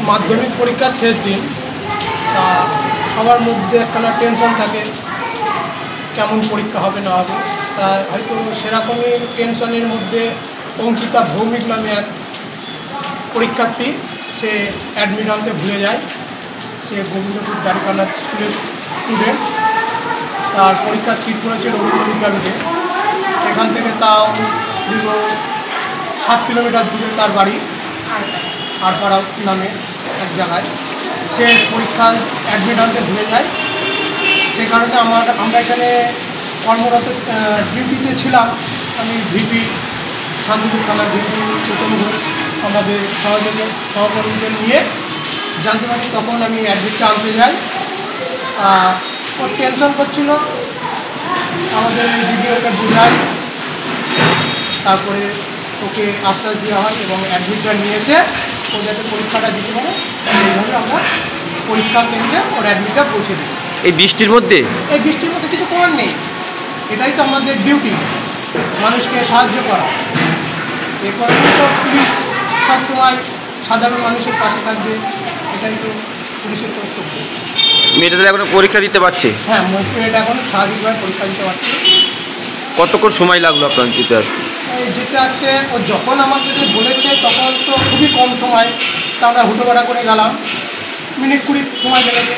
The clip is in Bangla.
মাধ্যমিক পরীক্ষার শেষ দিন, তা সবার মধ্যে একখানা টেনশন থাকে কেমন পরীক্ষা হবে না হবে। তা হয়তো সেরকমই টেনশনের মধ্যে অঙ্কিতা ভৌমিক নামে এক পরীক্ষার্থী, সে অ্যাডমিট আনতে ভুলে যায়। সে গোবিন্দপুর দ্বারিকানাথ স্কুলের স্টুডেন্ট। তার পরীক্ষার সিট পড়েছে রবীন্দ্র বিদ্যাপীঠে। এখান থেকে তাও দীর্ঘ 7 কিলোমিটার দূরে তার বাড়ি আরপাড়া নামে এক জায়গায়। সে পরীক্ষায় অ্যাডমিট আনতে ভুলে যায়। সে কারণে আমরা এখানে কর্মরত ডিউটিতে ছিলাম। আমি ভিপি শান্তিপুর থানার ভিপি চেতন ঘোষ আমাদের সহকর্মীদের নিয়ে জানতে পারি। তখন আমি অ্যাডমিটটা আনতে যাই। ওর টেনশন করছিল, আমাদের ভিডিওকে বোঝাই, তারপরে ওকে আশ্বাস দেওয়া হয় এবং অ্যাডমিটটা নিয়ে এসে ও যাতে পরীক্ষাটা দিতে পারে সেইভাবে আমরা পরীক্ষা কেন্দ্রে ওর অ্যাডমিটটা পৌঁছে দিই। এই বৃষ্টির মধ্যে কিছু করার নেই, এটাই তো আমাদের ডিউটি, মানুষকে সাহায্য করা। এ কারণে তো পুলিশ সবসময় সাধারণ মানুষের পাশে থাকবে, এটাই তো পুলিশের কর্তব্য। মেয়েটা তাহলে এখন পরীক্ষা দিতে পারছে? হ্যাঁ, মেয়েটা এখন স্বাভাবিকভাবে পরীক্ষা দিতে পারছে। কতক্ষণ সময় লাগলো আপনার যেতে আসতে? যেতে আসতে ও যখন আমাদের বলেছে তখন তো খুবই কম সময়, তা আমরা হুটোপাটা করে গেলাম, মিনিট 20 সময় লেগেছে।